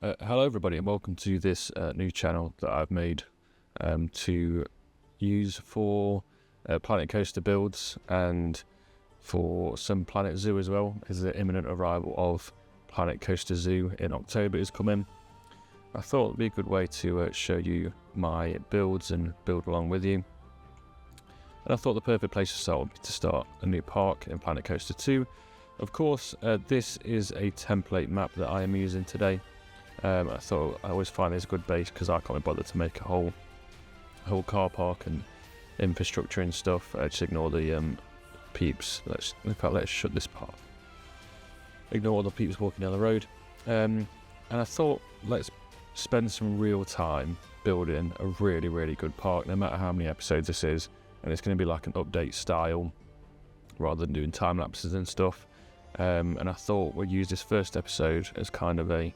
Hello everybody and welcome to this new channel that I've made to use for Planet Coaster builds and for some Planet Zoo as well, as the imminent arrival of Planet Coaster Zoo in October is coming. I thought it'd be a good way to show you my builds and build along with you. And I thought the perfect place to start would be to start a new park in Planet Coaster 2. Of course, this is a template map that I am using today. I thought I always find this a good base because I can't be bothered to make a whole car park and infrastructure and stuff. Just ignore the peeps. Let's shut this part. Ignore all the peeps walking down the road. And I thought let's spend some real time building a really good park, no matter how many episodes this is. And it's going to be like an update style rather than doing time lapses and stuff. And I thought we'd use this first episode as kind of a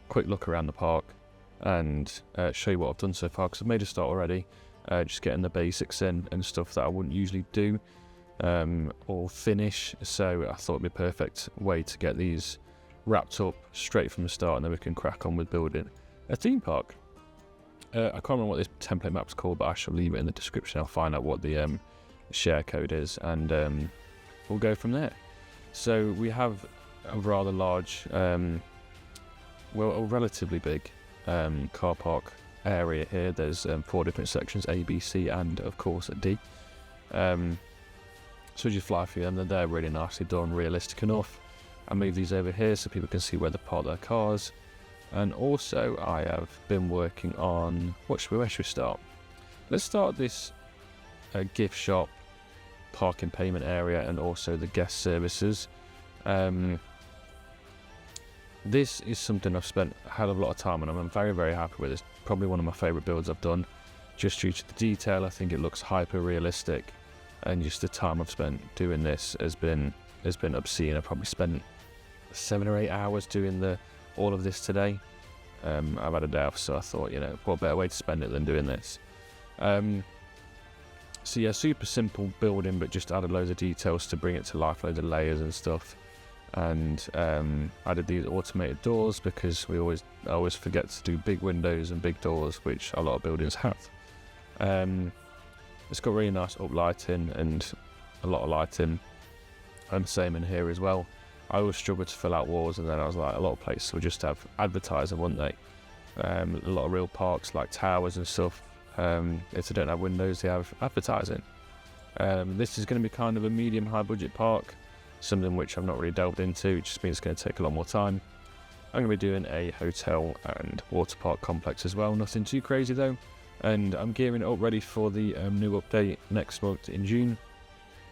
quick look around the park and show you what I've done so far, because I've made a start already, just getting the basics in and stuff that I wouldn't usually do or finish. So I thought it'd be a perfect way to get these wrapped up straight from the start, and then we can crack on with building a theme park. I can't remember what this template map's called, but I shall leave it in the description. I'll find out what the share code is, and we'll go from there. So we have a rather large well, a relatively big car park area here. There's 4 different sections, A, B, C, and of course a D. So as you fly through them, they're really nicely done, realistic enough. I move these over here so people can see where they park their cars. And also I have been working on, where should we start? Let's start this gift shop, parking payment area, and also the guest services. This is something I've spent a hell of a lot of time on. I'm very happy with. It's probably one of my favourite builds I've done, just due to the detail. I think it looks hyper realistic, and just the time I've spent doing this has been obscene. I probably spent 7 or 8 hours doing all of this today. I've had a day off, so I thought, what better way to spend it than doing this. So yeah, super simple building, but just added loads of details to bring it to life, loads of layers and stuff. And added these automated doors because I always forget to do big windows and big doors, which a lot of buildings have. It's got really nice up lighting and a lot of lighting, and same in here as well. I always struggle to fill out walls, and then I was like, a lot of places will just have advertising, wouldn't they? A lot of real parks like towers and stuff, if they don't have windows, they have advertising. This is going to be kind of a medium high budget park, something which I've not really delved into. It just means it's going to take a lot more time. I'm going to be doing a hotel and water park complex as well, nothing too crazy though. And I'm gearing it up ready for the new update next month in June,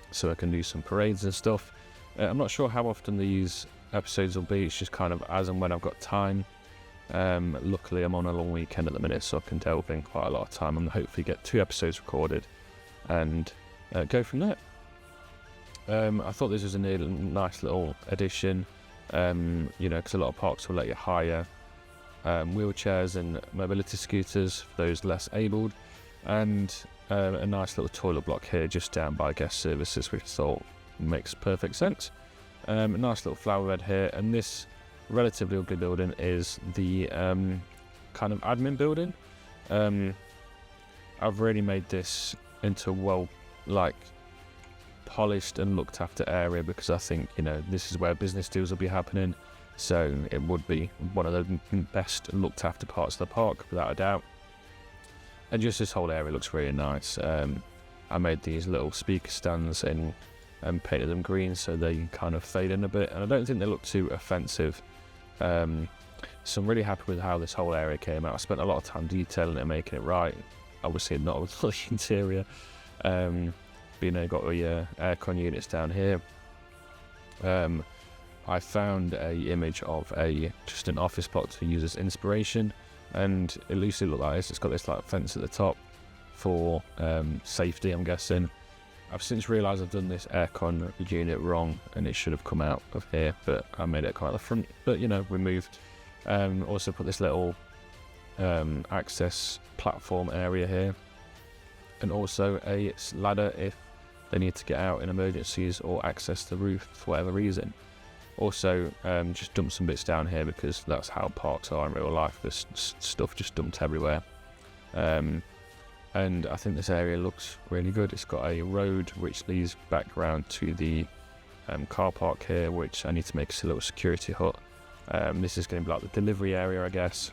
so I can do some parades and stuff. I'm not sure how often these episodes will be. It's just kind of as and when I've got time. Luckily I'm on a long weekend at the minute, so I can delve in quite a lot of time and hopefully get 2 episodes recorded and go from there. I thought this was a nice little addition, because a lot of parks will let you hire wheelchairs and mobility scooters for those less abled, and a nice little toilet block here just down by guest services, which I thought makes perfect sense. A nice little flower bed here, and this relatively ugly building is the kind of admin building. I've really made this into a polished and looked after area, because I think this is where business deals will be happening, so it would be one of the best looked after parts of the park without a doubt. And just this whole area looks really nice. I made these little speaker stands and painted them green so they kind of fade in a bit, and I don't think they look too offensive. So I'm really happy with how this whole area came out. I spent a lot of time detailing it and making it right. Obviously not with the interior. Got your aircon units down here. I found a image of just an office block to use as inspiration, and it loosely looked like this. It's got this fence at the top for safety, I'm guessing. I've since realised I've done this aircon unit wrong, and it should have come out of here, but I made it come out the front. But we moved. Also put this little access platform area here, and also a ladder if they need to get out in emergencies or access the roof for whatever reason. Also, just dump some bits down here because that's how parks are in real life. There's stuff just dumped everywhere. And I think this area looks really good. It's got a road which leads back around to the car park here, which I need to make a little security hut. This is going to be like the delivery area, I guess.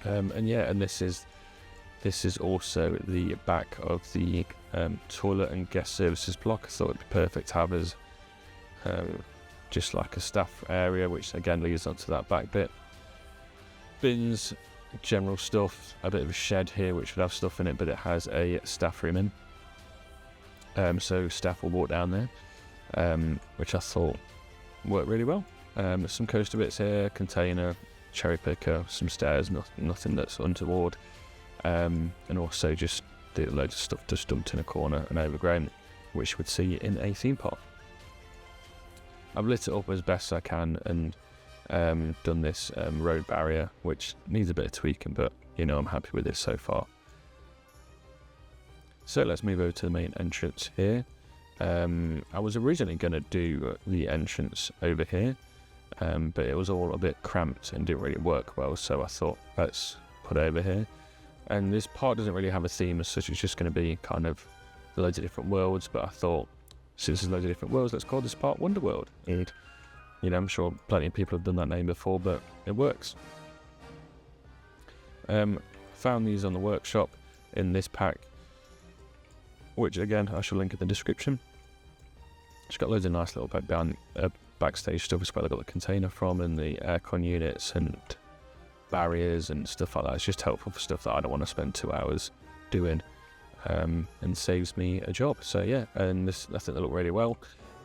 And yeah, and this is also the back of the toilet and guest services block. I thought it'd be perfect to have as just like a staff area, which again leads onto that back bit. Bins, general stuff, a bit of a shed here which would have stuff in it, but it has a staff room in. So staff will walk down there, which I thought worked really well. Some coaster bits here, container, cherry picker, some stairs, nothing that's untoward. And also just loads of stuff just dumped in a corner and overgrown, which you would see in a theme park. I've lit it up as best I can and done this road barrier, which needs a bit of tweaking, but you know, I'm happy with this so far. So let's move over to the main entrance here. I was originally going to do the entrance over here, but it was all a bit cramped and didn't really work well, so I thought let's put it over here. And this part doesn't really have a theme as such, it's just going to be kind of loads of different worlds, but I thought since there's loads of different worlds, let's call this part Wonderworld. And you know, I'm sure plenty of people have done that name before, but it works. Found these on the workshop in this pack, which again I shall link in the description. It's got loads of nice little backstage stuff. It's where I got the container from and the aircon units and barriers and stuff like that. It's just helpful for stuff that I don't want to spend 2 hours doing, and saves me a job. So yeah, and this, I think they look really well.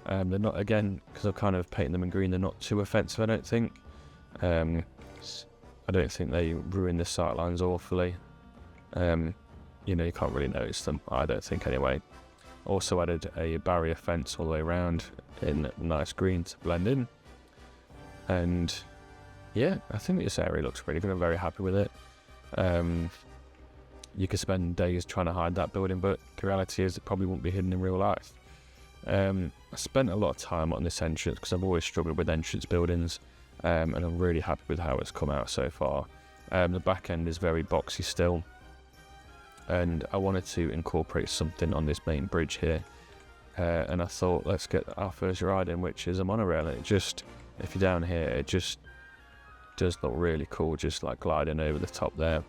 They're not, again, because I've kind of painted them in green, they're not too offensive, I don't think. I don't think they ruin the sight lines awfully. You know, you can't really notice them, I don't think anyway. Also added a barrier fence all the way around in nice green to blend in. And yeah, I think this area looks really good. I'm very happy with it. You could spend days trying to hide that building, but the reality is it probably won't be hidden in real life. I spent a lot of time on this entrance because I've always struggled with entrance buildings, and I'm really happy with how it's come out so far. The back end is very boxy still, and I wanted to incorporate something on this main bridge here, and I thought let's get our first ride in, which is a monorail. And it just, if you're down here, it just does look really cool, just like gliding over the top there,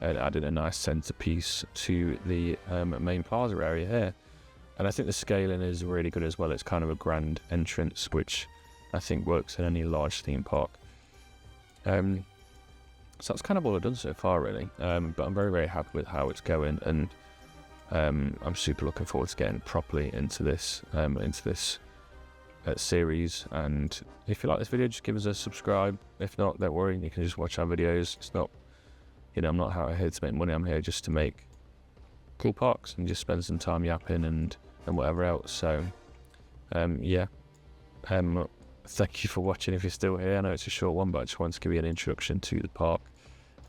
and added a nice centerpiece to the main plaza area here. And I think the scaling is really good as well. It's kind of a grand entrance, which I think works in any large theme park. So that's kind of all I've done so far, really. But I'm very, very happy with how it's going, and I'm super looking forward to getting properly into this series. And if you like this video, just give us a subscribe. If not, don't worry, you can just watch our videos. It's not, you know, I'm not here to make money. I'm here just to make cool parks and just spend some time yapping and whatever else. So yeah, thank you for watching if you're still here. I know it's a short one, but I just wanted to give you an introduction to the park.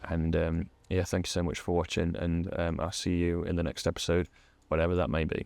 And yeah, thank you so much for watching, and I'll see you in the next episode, whatever that may be.